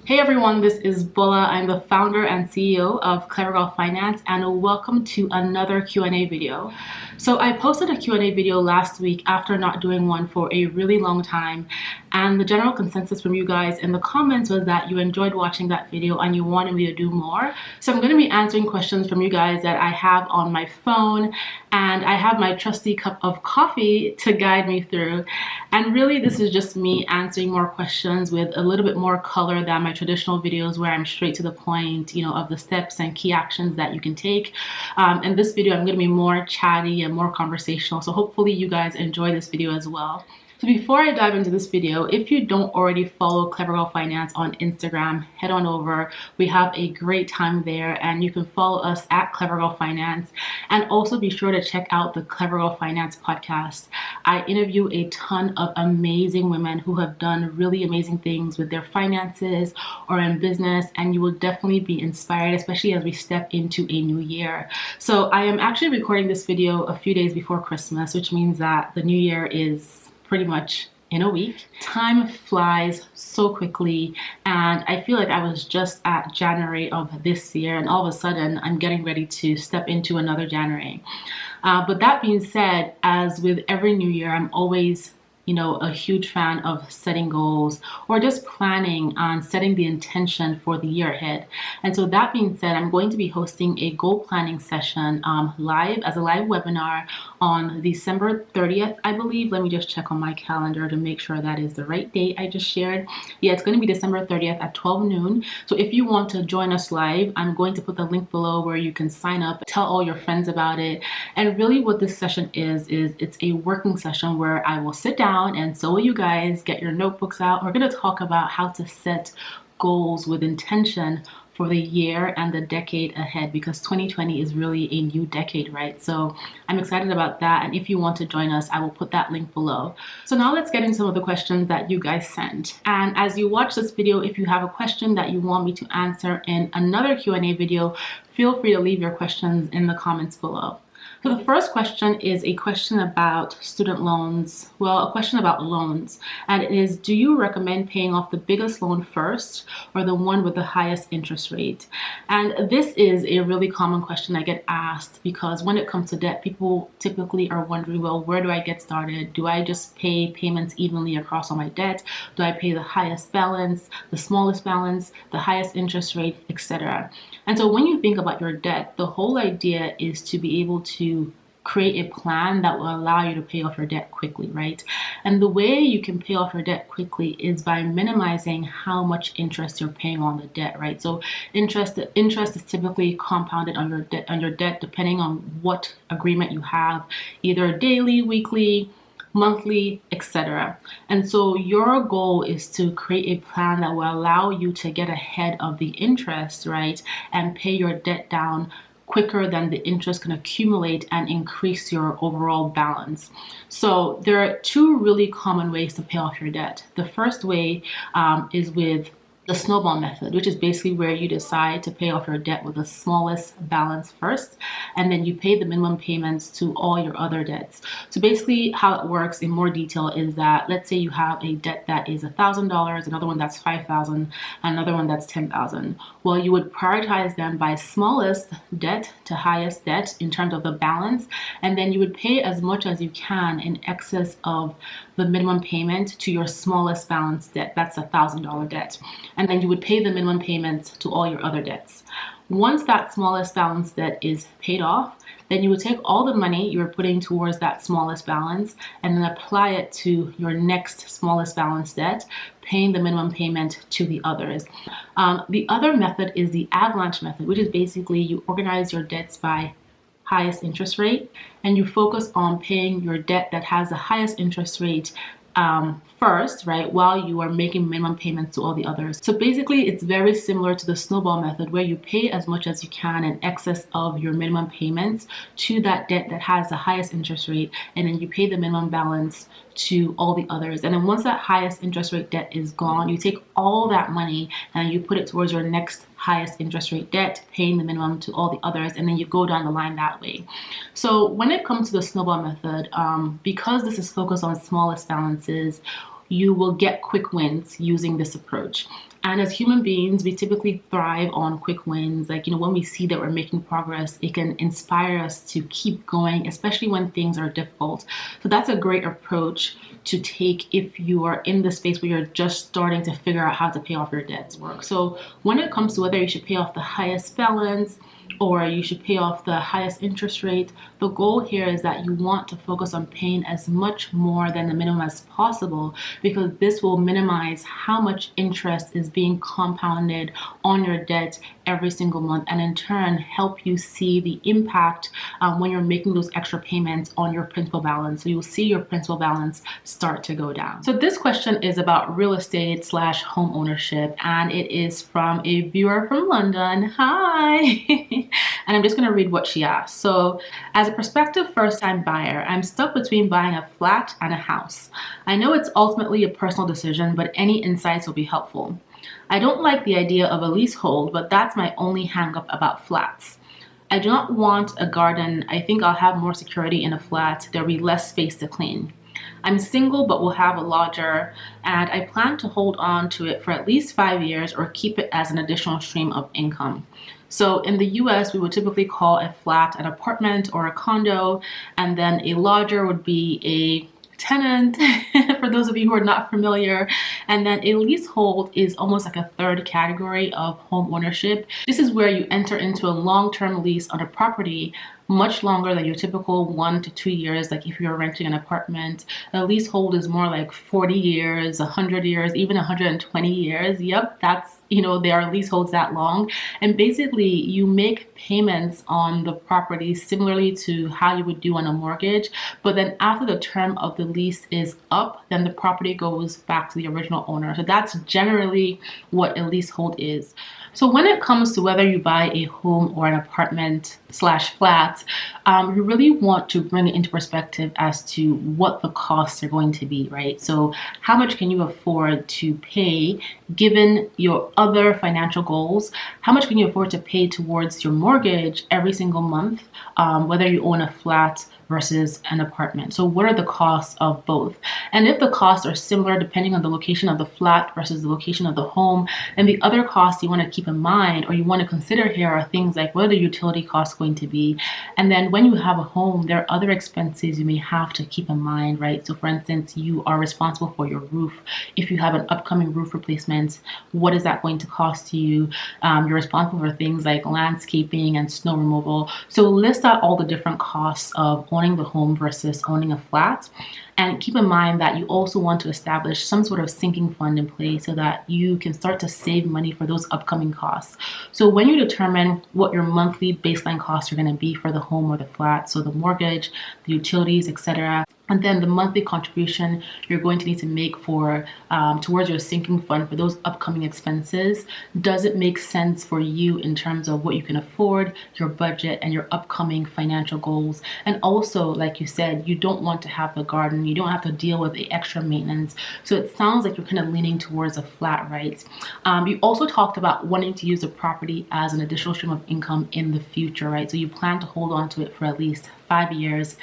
Hey everyone, this is Bola. I'm the founder and CEO of Clever Girl Finance, and welcome to another Q&A video. So I posted a Q&A video last week after not doing one for a really long time, and the general consensus from you guys in the comments was that you enjoyed watching that video and you wanted me to do more. So I'm going to be answering questions from you guys that I have on my phone, and I have my trusty cup of coffee to guide me through. And really, this is just me answering more questions with a little bit more color than my traditional videos where I'm straight to the point, of the steps and key actions that you can take. In this video, I'm going to be more chatty and more conversational. So hopefully you guys enjoy this video as well. So before I dive into this video, if you don't already follow Clever Girl Finance on Instagram, head on over. We have a great time there, and you can follow us at Clever Girl Finance. And also be sure to check out the Clever Girl Finance podcast. I interview a ton of amazing women who have done really amazing things with their finances or in business, and you will definitely be inspired, especially as we step into a new year. So I am actually recording this video a few days before Christmas, which means that the new year is pretty much in a week. Time flies so quickly, and I feel like I was just at January of this year, and all of a sudden I'm getting ready to step into another January. But that being said, as with every new year, I'm always a huge fan of setting goals or just planning on setting the intention for the year ahead. And so that being said, I'm going to be hosting a goal planning session live as a live webinar on December 30th, I believe. Let me just check on my calendar to make sure that is the right date I just shared. Yeah, it's going to be December 30th at 12 noon. So if you want to join us live, I'm going to put the link below where you can sign up, tell all your friends about it. And really what this session is it's a working session where I will sit down, and so will you guys. Get your notebooks out. We're going to talk about how to set goals with intention for the year and the decade ahead, because 2020 is really a new decade, right? So I'm excited about that. And if you want to join us, I will put that link below. So now let's get into some of the questions that you guys sent. And as you watch this video, if you have a question that you want me to answer in another Q&A video, feel free to leave your questions in the comments below. So the first question is a question about student loans. Well, a question about loans. And it is, do you recommend paying off the biggest loan first or the one with the highest interest rate? And this is a really common question I get asked, because when it comes to debt, people typically are wondering, well, where do I get started? Do I just pay payments evenly across all my debt? Do I pay the highest balance, the smallest balance, the highest interest rate, etc.? And so when you think about your debt, the whole idea is to be able to create a plan that will allow you to pay off your debt quickly, right? And the way you can pay off your debt quickly is by minimizing how much interest you're paying on the debt, right? So interest is typically compounded on your debt depending on what agreement you have, either daily, weekly, monthly, etc. And so your goal is to create a plan that will allow you to get ahead of the interest, right, and pay your debt down quicker than the interest can accumulate and increase your overall balance. So there are two really common ways to pay off your debt. The first way is with the snowball method, which is basically where you decide to pay off your debt with the smallest balance first, and then you pay the minimum payments to all your other debts. So basically how it works in more detail is that, let's say you have a debt that is $1,000, another one that's $5,000, another one that's $10,000. Well, you would prioritize them by smallest debt to highest debt in terms of the balance, and then you would pay as much as you can in excess of the minimum payment to your smallest balance debt. That's $1,000 debt. And then you would pay the minimum payments to all your other debts. Once that smallest balance debt is paid off, then you would take all the money you were putting towards that smallest balance and then apply it to your next smallest balance debt, paying the minimum payment to the others. The other method is the avalanche method, which is basically you organize your debts by highest interest rate, and you focus on paying your debt that has the highest interest rate first, right, while you are making minimum payments to all the others. So basically it's very similar to the snowball method, where you pay as much as you can in excess of your minimum payments to that debt that has the highest interest rate, and then you pay the minimum balance to all the others. And then once that highest interest rate debt is gone, you take all that money and you put it towards your next highest interest rate debt, paying the minimum to all the others, and then you go down the line that way. So when it comes to the snowball method, because this is focused on smallest balances, you will get quick wins using this approach. And as human beings, we typically thrive on quick wins. Like, when we see that we're making progress, it can inspire us to keep going, especially when things are difficult. So that's a great approach to take if you are in the space where you're just starting to figure out how to pay off your debts work. So when it comes to whether you should pay off the highest balance or you should pay off the highest interest rate, the goal here is that you want to focus on paying as much more than the minimum as possible, because this will minimize how much interest is being compounded on your debt every single month, and in turn help you see the impact when you're making those extra payments on your principal balance. So you'll see your principal balance start to go down. So this question is about real estate / home ownership, and it is from a viewer from London. Hi. And I'm just going to read what she asked. So, as a prospective first-time buyer, I'm stuck between buying a flat and a house. I know it's ultimately a personal decision, but any insights will be helpful. I don't like the idea of a leasehold, but that's my only hang-up about flats. I do not want a garden. I think I'll have more security in a flat. There'll be less space to clean. I'm single but will have a lodger, and I plan to hold on to it for at least 5 years or keep it as an additional stream of income. So in the US, we would typically call a flat an apartment or a condo, and then a lodger would be a tenant, for those of you who are not familiar. And then a leasehold is almost like a third category of home ownership. This is where you enter into a long-term lease on a property, much longer than your typical 1 to 2 years. Like if you're renting an apartment, a leasehold is more like 40 years, 100 years, even 120 years. Yep, that's, there are leaseholds that long. And basically you make payments on the property similarly to how you would do on a mortgage. But then after the term of the lease is up, then the property goes back to the original owner. So that's generally what a leasehold is. So when it comes to whether you buy a home or an apartment / flat, you really want to bring it into perspective as to what the costs are going to be, right? So how much can you afford to pay given your other financial goals? How much can you afford to pay towards your mortgage every single month, whether you own a flat versus an apartment? So what are the costs of both? And if the costs are similar depending on the location of the flat versus the location of the home, and the other costs you want to keep in mind or you want to consider here are things like what are the utility costs going to be? And then when you have a home, there are other expenses you may have to keep in mind, right? So for instance, you are responsible for your roof. If you have an upcoming roof replacement, what is that going to cost you? You're responsible for things like landscaping and snow removal. So list out all the different costs of owning the home versus owning a flat. And keep in mind that you also want to establish some sort of sinking fund in place so that you can start to save money for those upcoming costs. So when you determine what your monthly baseline costs are going to be for the home or the flat, so the mortgage, the utilities, etc., and then the monthly contribution you're going to need to make for towards your sinking fund for those upcoming expenses, does it make sense for you in terms of what you can afford, your budget, and your upcoming financial goals? And also, like you said, you don't want to have the garden, you don't have to deal with the extra maintenance. So it sounds like you're kind of leaning towards a flat, right? You also talked about wanting to use the property as an additional stream of income in the future, right? So you plan to hold on to it for at least 5 years.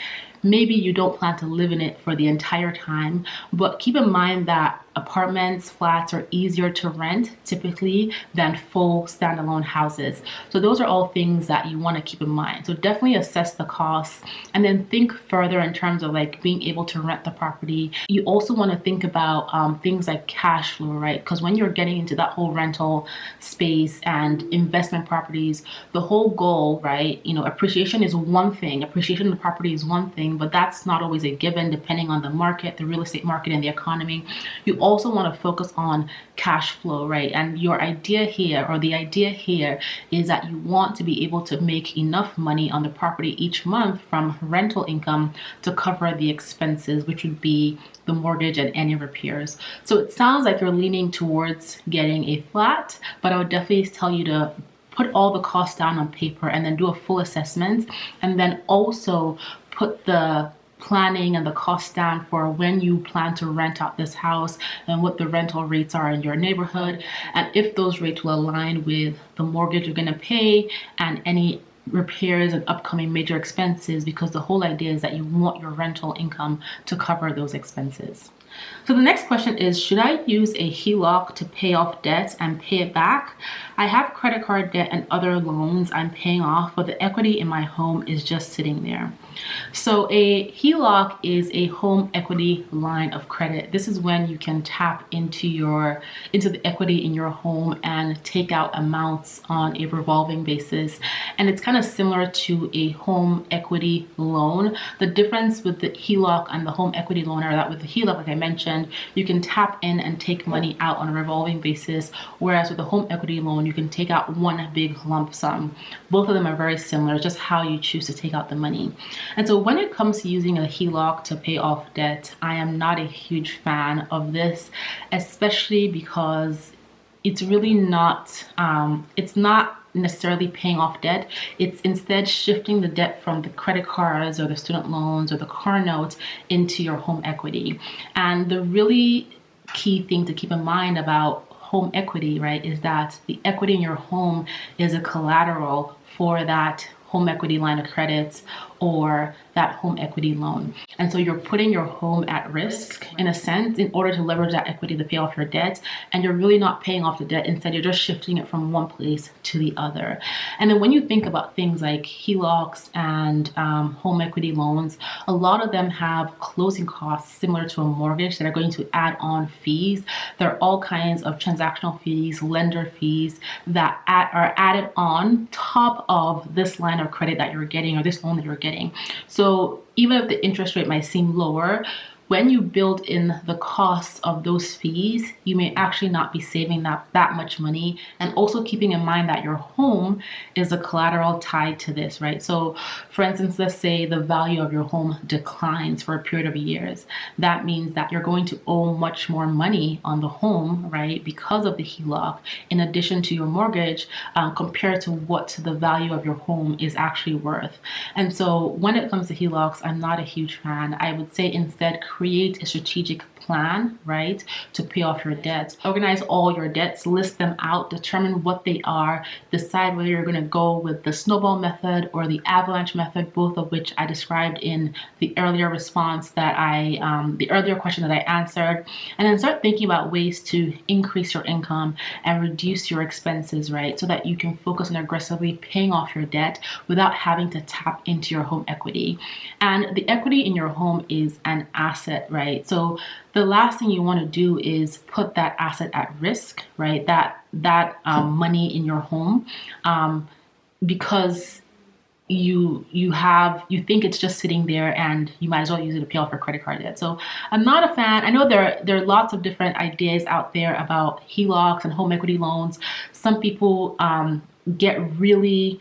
Maybe you don't plan to live in it for the entire time, but keep in mind that apartments, flats are easier to rent typically than full standalone houses. So those are all things that you want to keep in mind. So definitely assess the costs and then think further in terms of like being able to rent the property. You also want to think about things like cash flow, right? Because when you're getting into that whole rental space and investment properties, the whole goal, right? Appreciation is one thing. Appreciation of the property is one thing, but that's not always a given depending on the market, the real estate market, and the economy. You also want to focus on cash flow, right? And your idea here, or the idea here, is that you want to be able to make enough money on the property each month from rental income to cover the expenses, which would be the mortgage and any repairs. So it sounds like you're leaning towards getting a flat, but I would definitely tell you to put all the costs down on paper and then do a full assessment, and then also put the planning and the cost down for when you plan to rent out this house and what the rental rates are in your neighborhood, and if those rates will align with the mortgage you're going to pay and any repairs and upcoming major expenses, because the whole idea is that you want your rental income to cover those expenses. So the next question is, should I use a HELOC to pay off debt and pay it back? I have credit card debt and other loans I'm paying off, but the equity in my home is just sitting there. So a HELOC is a home equity line of credit. This is when you can tap into the equity in your home and take out amounts on a revolving basis. And it's kind of similar to a home equity loan. The difference with the HELOC and the home equity loan are that with the HELOC, like I mentioned, you can tap in and take money out on a revolving basis, whereas with the home equity loan, you can take out one big lump sum. Both of them are very similar, just how you choose to take out the money. And so when it comes to using a HELOC to pay off debt, I am not a huge fan of this, especially because it's really not, it's not necessarily paying off debt. It's instead shifting the debt from the credit cards or the student loans or the car notes into your home equity. And the really key thing to keep in mind about home equity, right, is that the equity in your home is a collateral for that home equity line of credit or that home equity loan. And so you're putting your home at risk in a sense in order to leverage that equity to pay off your debt. And you're really not paying off the debt. Instead, you're just shifting it from one place to the other. And then when you think about things like HELOCs and home equity loans, a lot of them have closing costs similar to a mortgage that are going to add on fees. There are all kinds of transactional fees, lender fees that are added on top of this line of credit that you're getting or this loan that you're getting. So even if the interest rate might seem lower, when you build in the costs of those fees, you may actually not be saving that much money. And also keeping in mind that your home is a collateral tied to this, right? So for instance, let's say the value of your home declines for a period of years. That means that you're going to owe much more money on the home, right? Because of the HELOC, in addition to your mortgage, compared to what the value of your home is actually worth. And so when it comes to HELOCs, I'm not a huge fan. I would say instead, create a strategic plan, right, to pay off your debts. Organize all your debts, list them out, determine what they are, decide whether you're going to go with the snowball method or the avalanche method, both of which I described in the earlier response that the earlier question that I answered, and then start thinking about ways to increase your income and reduce your expenses, right, so that you can focus on aggressively paying off your debt without having to tap into your home equity. And the equity in your home is an asset, right? So the last thing you want to do is put that asset at risk, right? That money in your home, because you think it's just sitting there and you might as well use it to pay off your credit card debt. So I'm not a fan. I know there are lots of different ideas out there about HELOCs and home equity loans. Some people get really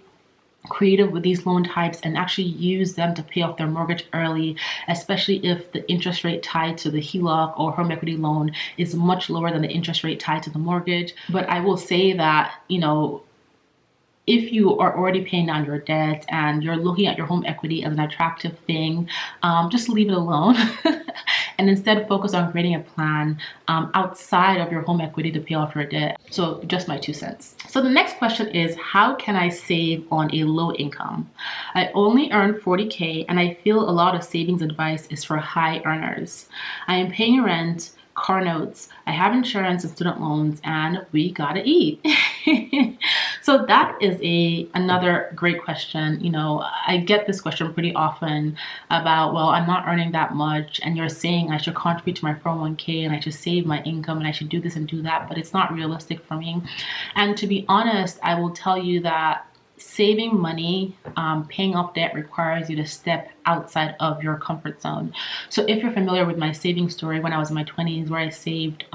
creative with these loan types and actually use them to pay off their mortgage early, especially if the interest rate tied to the HELOC or home equity loan is much lower than the interest rate tied to the mortgage. But I will say that, if you are already paying down your debt and you're looking at your home equity as an attractive thing, just leave it alone and instead focus on creating a plan outside of your home equity to pay off your debt. So just my 2 cents. So the next question is, how can I save on a low income? I only earn $40K and I feel a lot of savings advice is for high earners. I am paying rent, car notes, I have insurance and student loans, and we gotta eat. So that is another great question. I get this question pretty often about, well, I'm not earning that much and you're saying I should contribute to my 401k and I should save my income and I should do this and do that, but it's not realistic for me. And to be honest, I will tell you that saving money, paying off debt requires you to step outside of your comfort zone. So if you're familiar with my saving story when I was in my 20s, where I saved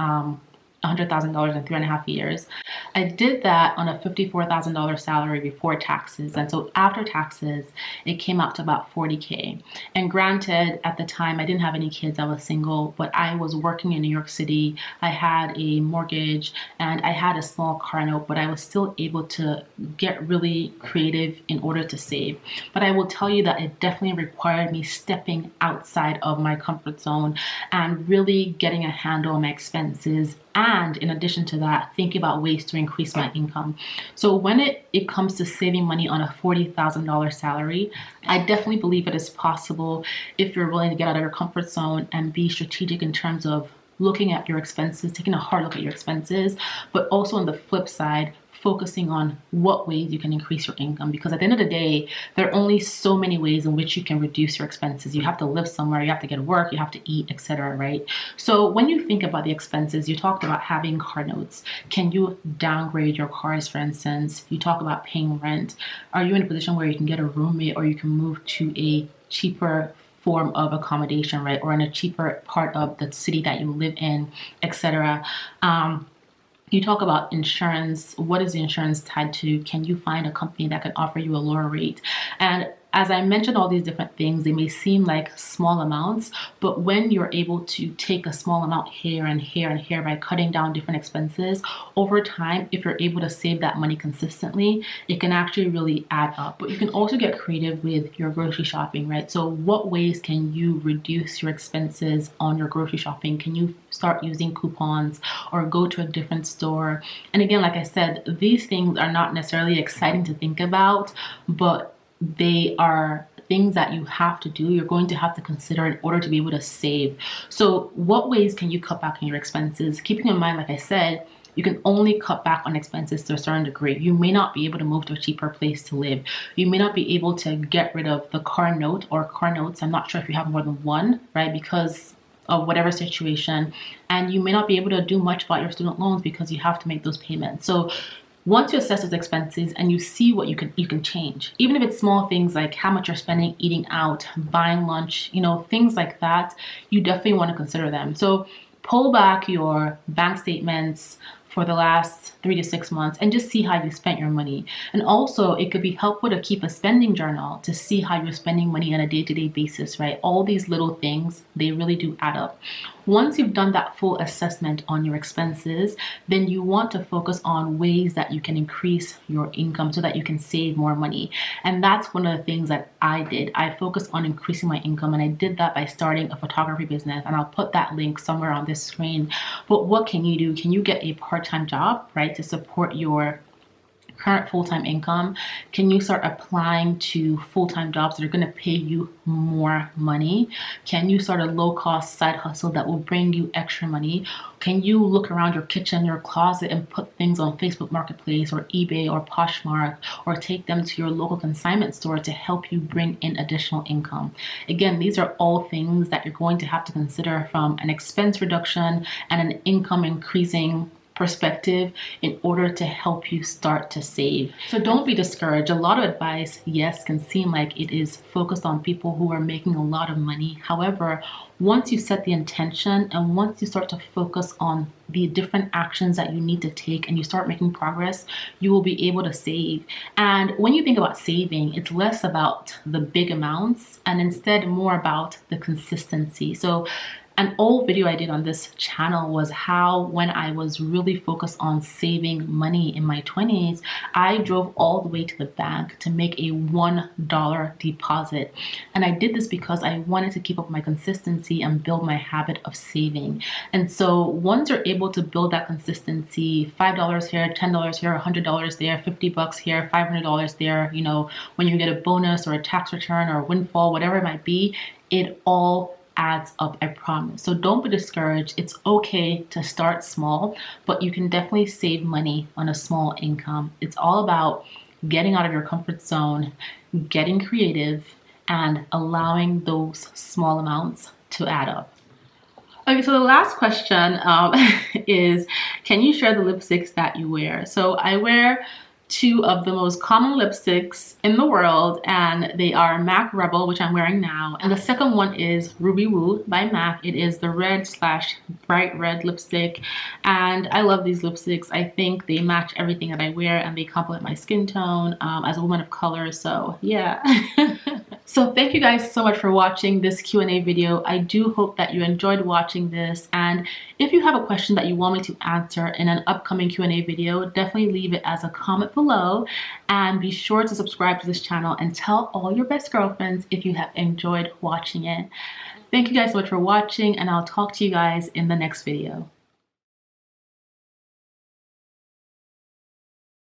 $100,000 in 3.5 years. I did that on a $54,000 salary before taxes. And so after taxes, it came out to about $40K. And granted, at the time, I didn't have any kids. I was single, but I was working in New York City. I had a mortgage and I had a small car note, but I was still able to get really creative in order to save. But I will tell you that it definitely required me stepping outside of my comfort zone and really getting a handle on my expenses. And in addition to that, thinking about ways to increase my income. So when it comes to saving money on a $40,000 salary, I definitely believe it is possible if you're willing to get out of your comfort zone and be strategic in terms of looking at your expenses, taking a hard look at your expenses, but also on the flip side, focusing on what ways you can increase your income, because at the end of the day, there are only so many ways in which you can reduce your expenses. You have to live somewhere, you have to get to work, you have to eat, etc., right? So when you think about the expenses, you talked about having car notes. Can you downgrade your cars, for instance? You talk about paying rent. Are you in a position where you can get a roommate, or you can move to a cheaper form of accommodation, right? Or in a cheaper part of the city that you live in, etc. You talk about insurance. What is the insurance tied to? Can you find a company that can offer you a lower rate? And as I mentioned all these different things, they may seem like small amounts, but when you're able to take a small amount here and here and here by cutting down different expenses, over time, if you're able to save that money consistently, it can actually really add up. But you can also get creative with your grocery shopping, right? So what ways can you reduce your expenses on your grocery shopping? Can you start using coupons or go to a different store? And again, like I said, these things are not necessarily exciting to think about, but they are things that you have to do, you're going to have to consider in order to be able to save. So what ways can you cut back on your expenses? Keeping in mind, like I said, you can only cut back on expenses to a certain degree. You may not be able to move to a cheaper place to live. You may not be able to get rid of the car note or car notes. I'm not sure if you have more than one, right? Because of whatever situation. And you may not be able to do much about your student loans because you have to make those payments. So once you assess those expenses and you see what you can change, even if it's small things like how much you're spending eating out, buying lunch, things like that, you definitely want to consider them. So pull back your bank statements for the last 3 to 6 months and just see how you spent your money. And also, it could be helpful to keep a spending journal to see how you're spending money on a day-to-day basis, right? All these little things, they really do add up. Once you've done that full assessment on your expenses, then you want to focus on ways that you can increase your income so that you can save more money. And that's one of the things that I did. I focused on increasing my income, and I did that by starting a photography business. And I'll put that link somewhere on this screen. But what can you do? Can you get a part-time job, right, to support your current full-time income? Can you start applying to full-time jobs that are going to pay you more money? Can you start a low-cost side hustle that will bring you extra money? Can you look around your kitchen, your closet, and put things on Facebook Marketplace or eBay or Poshmark, or take them to your local consignment store to help you bring in additional income? Again, these are all things that you're going to have to consider from an expense reduction and an income increasing perspective in order to help you start to save. So don't be discouraged. A lot of advice, yes, can seem like it is focused on people who are making a lot of money. However, once you set the intention and once you start to focus on the different actions that you need to take and you start making progress, you will be able to save. And when you think about saving, it's less about the big amounts and instead more about the consistency. So an old video I did on this channel was how when I was really focused on saving money in my 20s, I drove all the way to the bank to make a $1 deposit. And I did this because I wanted to keep up my consistency and build my habit of saving. And so once you're able to build that consistency, $5 here, $10 here, $100 there, $50 here, $500 there, when you get a bonus or a tax return or a windfall, whatever it might be, it all adds up, I promise. So don't be discouraged. It's okay to start small, but you can definitely save money on a small income. It's all about getting out of your comfort zone, getting creative, and allowing those small amounts to add up. Okay, so the last question is, can you share the lipsticks that you wear? So I wear two of the most common lipsticks in the world, and they are MAC Rebel, which I'm wearing now, and the second one is Ruby Woo by MAC. It is the red/bright red lipstick, and I love these lipsticks. I think they match everything that I wear and they complement my skin tone as a woman of color, so yeah. So thank you guys so much for watching this Q&A video. I do hope that you enjoyed watching this, and if you have a question that you want me to answer in an upcoming Q&A video, definitely leave it as a comment below, and be sure to subscribe to this channel and tell all your best girlfriends if you have enjoyed watching it. Thank you guys so much for watching, and I'll talk to you guys in the next video.